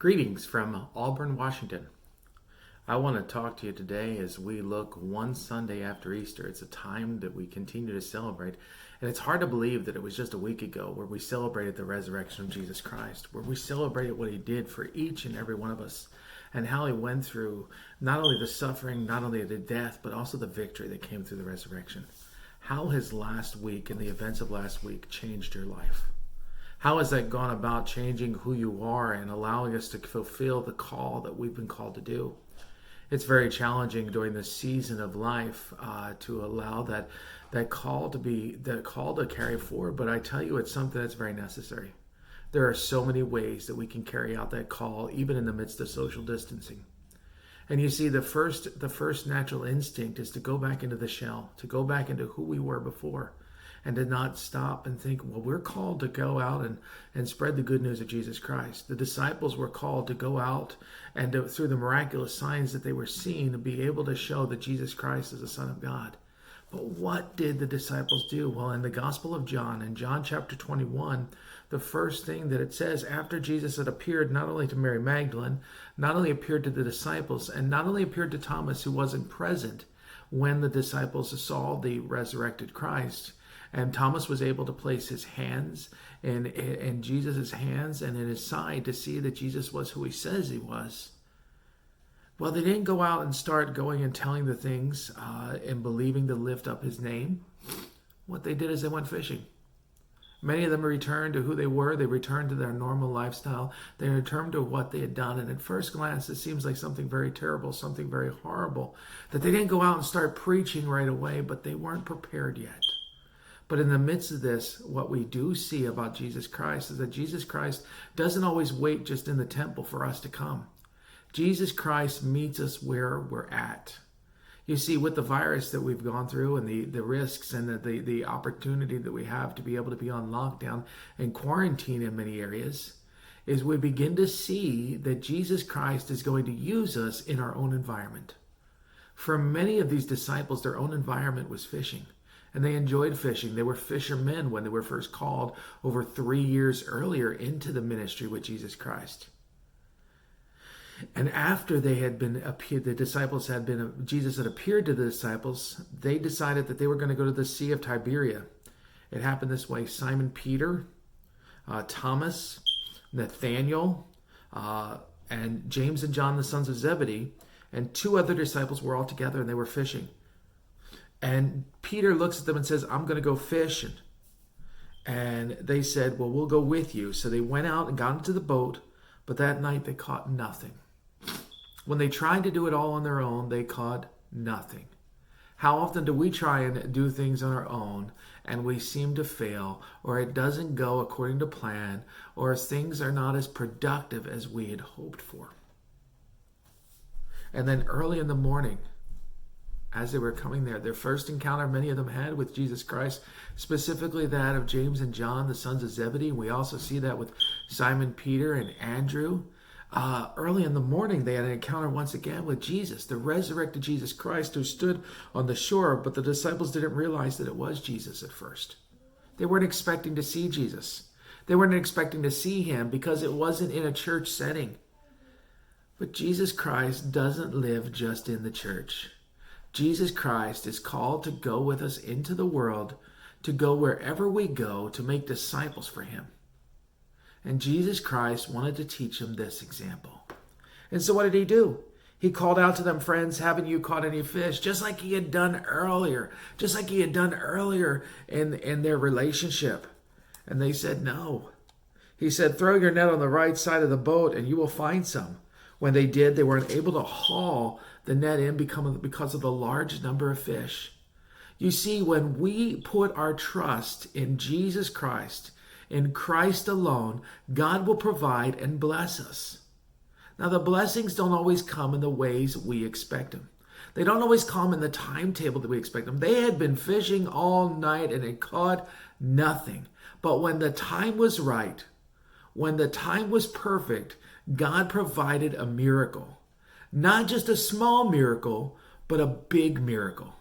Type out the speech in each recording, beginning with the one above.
Greetings from Auburn, Washington. I want to talk to you today as we look one Sunday after Easter. It's a time that we continue to celebrate, and it's hard to believe that it was just a week ago where we celebrated the resurrection of Jesus Christ, where we celebrated what he did for each and every one of us, and how he went through not only the suffering, not only the death, but also the victory that came through the resurrection. How has last week and the events of last week changed your life? How has that gone about changing who you are and allowing us to fulfill the call that we've been called to do? It's very challenging during this season of life to allow that call to carry forward. But I tell you, it's something that's very necessary. There are so many ways that we can carry out that call, even in the midst of social distancing. And you see, the first natural instinct is to go back into the shell, to go back into who we were before, and to not stop and think, well, we're called to go out and spread the good news of Jesus Christ. The disciples were called to go out and through the miraculous signs that they were seeing, to be able to show that Jesus Christ is the Son of God. But what did the disciples do? Well, in the Gospel of John, in John chapter 21, the first thing that it says, after Jesus had appeared not only to Mary Magdalene, not only appeared to the disciples, and not only appeared to Thomas, who wasn't present when the disciples saw the resurrected Christ, and Thomas was able to place his hands in Jesus' hands and in his side to see that Jesus was who he says he was. Well, they didn't go out and start going and telling the things and believing to lift up his name. What they did is they went fishing. Many of them returned to who they were. They returned to their normal lifestyle. They returned to what they had done. And at first glance, it seems like something very terrible, something very horrible, that they didn't go out and start preaching right away, but they weren't prepared yet. But in the midst of this, what we do see about Jesus Christ is that Jesus Christ doesn't always wait just in the temple for us to come. Jesus Christ meets us where we're at. You see, with the virus that we've gone through and the risks and the opportunity that we have to be able to be on lockdown and quarantine in many areas, is we begin to see that Jesus Christ is going to use us in our own environment. For many of these disciples, their own environment was fishing. And they enjoyed fishing. They were fishermen when they were first called over 3 years earlier into the ministry with Jesus Christ. And after they had been appeared, Jesus had appeared to the disciples, they decided that they were going to go to the Sea of Tiberia. It happened this way. Simon Peter, Thomas, Nathaniel, and James and John, the sons of Zebedee, and 2 other disciples were all together and they were fishing. And Peter looks at them and says, I'm going to go fishing. And they said, well, we'll go with you. So they went out and got into the boat, but that night they caught nothing. When they tried to do it all on their own, they caught nothing. How often do we try and do things on our own and we seem to fail, or it doesn't go according to plan, or things are not as productive as we had hoped for? And then early in the morning, as they were coming there, their first encounter many of them had with Jesus Christ, specifically that of James and John, the sons of Zebedee. We also see that with Simon Peter and Andrew. Early in the morning, they had an encounter once again with Jesus, the resurrected Jesus Christ, who stood on the shore, but the disciples didn't realize that it was Jesus at first. They weren't expecting to see Jesus. They weren't expecting to see him because it wasn't in a church setting. But Jesus Christ doesn't live just in the church. Jesus Christ is called to go with us into the world, to go wherever we go, to make disciples for him. And Jesus Christ wanted to teach them this example. And so what did he do? He called out to them, friends, haven't you caught any fish? Just like he had done earlier. Just like he had done earlier in their relationship. And they said no. He said, throw your net on the right side of the boat and you will find some. When they did, they weren't able to haul the net in because of the large number of fish. You see, when we put our trust in Jesus Christ, in Christ alone, God will provide and bless us. Now, the blessings don't always come in the ways we expect them. They don't always come in the timetable that we expect them. They had been fishing all night and had caught nothing. But when the time was right, when the time was perfect, God provided a miracle. Not just a small miracle, but a big miracle.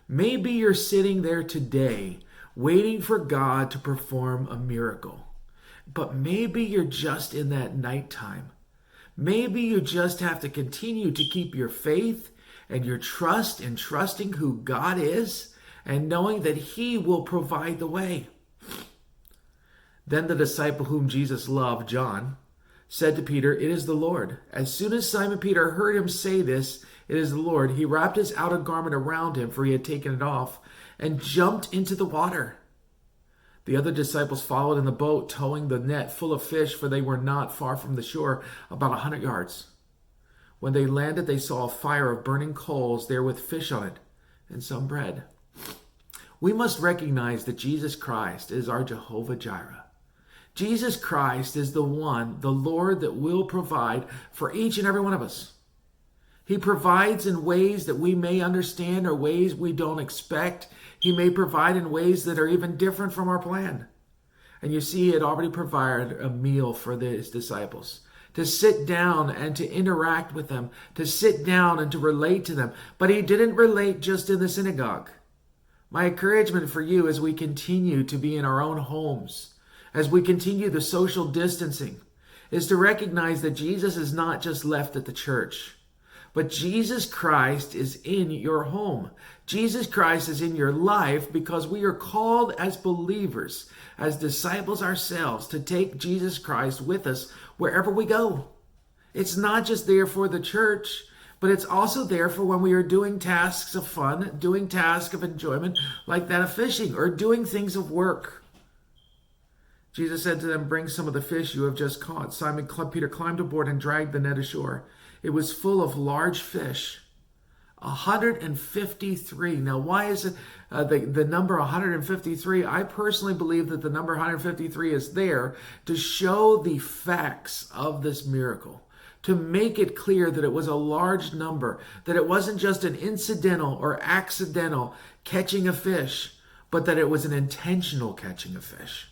Maybe you're sitting there today waiting for God to perform a miracle. But maybe you're just in that nighttime. Maybe you just have to continue to keep your faith and your trust in trusting who God is and knowing that He will provide the way. Then the disciple whom Jesus loved, John, said to Peter, "It is the Lord." As soon as Simon Peter heard him say this, "It is the Lord," he wrapped his outer garment around him, for he had taken it off, and jumped into the water. The other disciples followed in the boat, towing the net full of fish, for they were not far from the shore, about 100 yards. When they landed, they saw a fire of burning coals there with fish on it and some bread. We must recognize that Jesus Christ is our Jehovah Jireh. Jesus Christ is the one, the Lord, that will provide for each and every one of us. He provides in ways that we may understand or ways we don't expect. He may provide in ways that are even different from our plan. And you see, He had already provided a meal for His disciples, to sit down and to interact with them, to sit down and to relate to them. But He didn't relate just in the synagogue. My encouragement for you as we continue to be in our own homes, as we continue the social distancing, is to recognize that Jesus is not just left at the church, but Jesus Christ is in your home. Jesus Christ is in your life because we are called as believers, as disciples ourselves, to take Jesus Christ with us wherever we go. It's not just there for the church, but it's also there for when we are doing tasks of fun, doing tasks of enjoyment, like that of fishing, or doing things of work. Jesus said to them, "Bring some of the fish you have just caught." Simon Peter climbed aboard and dragged the net ashore. It was full of large fish, 153. Now, why is it the number 153? I personally believe that the number 153 is there to show the facts of this miracle, to make it clear that it was a large number, that it wasn't just an incidental or accidental catching of fish, but that it was an intentional catching of fish.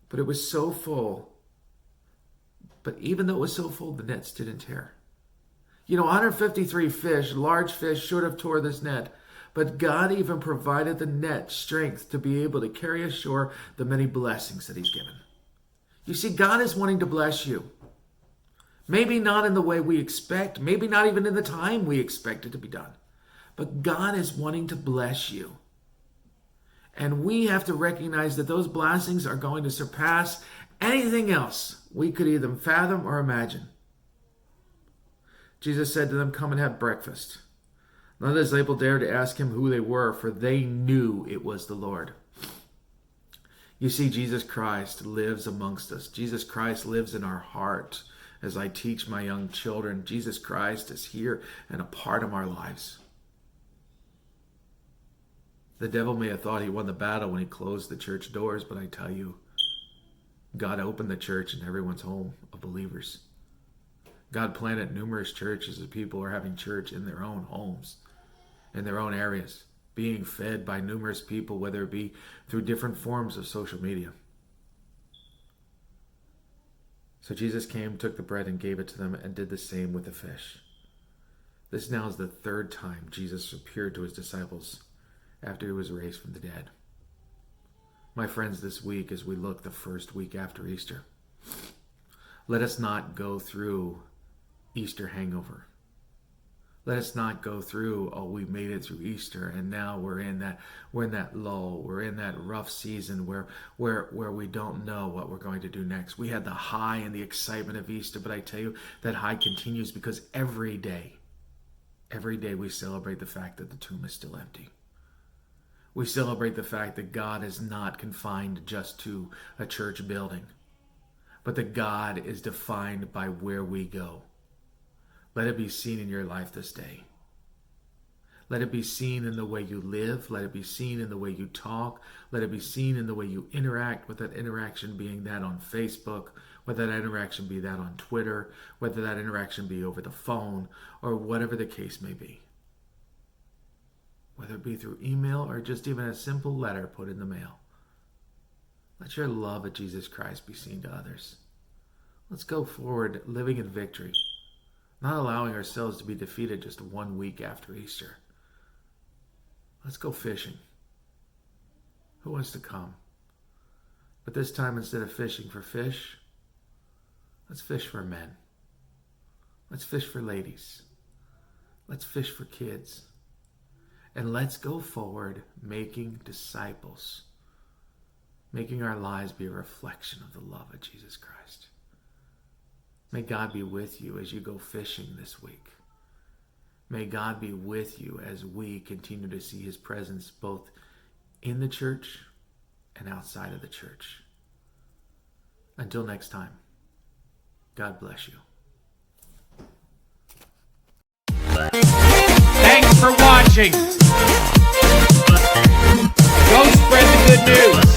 But it was so full. But even though it was so full, the nets didn't tear. 153 fish, large fish, should have tore this net. But God even provided the net strength to be able to carry ashore the many blessings that He's given. You see, God is wanting to bless you. Maybe not in the way we expect, maybe not even in the time we expect it to be done. But God is wanting to bless you. And we have to recognize that those blessings are going to surpass anything else we could either fathom or imagine. Jesus said to them, "Come and have breakfast." None of the disciples dared to ask Him who they were, for they knew it was the Lord. You see, Jesus Christ lives amongst us. Jesus Christ lives in our heart. As I teach my young children, Jesus Christ is here and a part of our lives. The devil may have thought he won the battle when he closed the church doors, but I tell you, God opened the church in everyone's home of believers. God planted numerous churches of people who are having church in their own homes, in their own areas, being fed by numerous people, whether it be through different forms of social media. So Jesus came, took the bread and gave it to them, and did the same with the fish. This now is the third time Jesus appeared to His disciples after He was raised from the dead. My friends, this week, as we look the first week after Easter, let us not go through Easter hangover. Let us not go through, oh, we made it through Easter and now we're in that lull, we're in that rough season where we don't know what we're going to do next. We had the high and the excitement of Easter, but I tell you, that high continues because every day we celebrate the fact that the tomb is still empty. We celebrate the fact that God is not confined just to a church building, but that God is defined by where we go. Let it be seen in your life this day. Let it be seen in the way you live. Let it be seen in the way you talk. Let it be seen in the way you interact, with that interaction being that on Facebook, whether that interaction be that on Twitter, whether that interaction be over the phone, or whatever the case may be. Whether it be through email or just even a simple letter put in the mail. Let your love of Jesus Christ be seen to others. Let's go forward living in victory, not allowing ourselves to be defeated just 1 week after Easter. Let's go fishing. Who wants to come? But this time, instead of fishing for fish, Let's fish for men. Let's fish for ladies. Let's fish for kids. And let's go forward making disciples, making our lives be a reflection of the love of Jesus Christ. May God be with you as you go fishing this week. May God be with you as we continue to see his presence both in the church and outside of the church. Until next time, God bless you. Thanks for watching. Go spread the good news.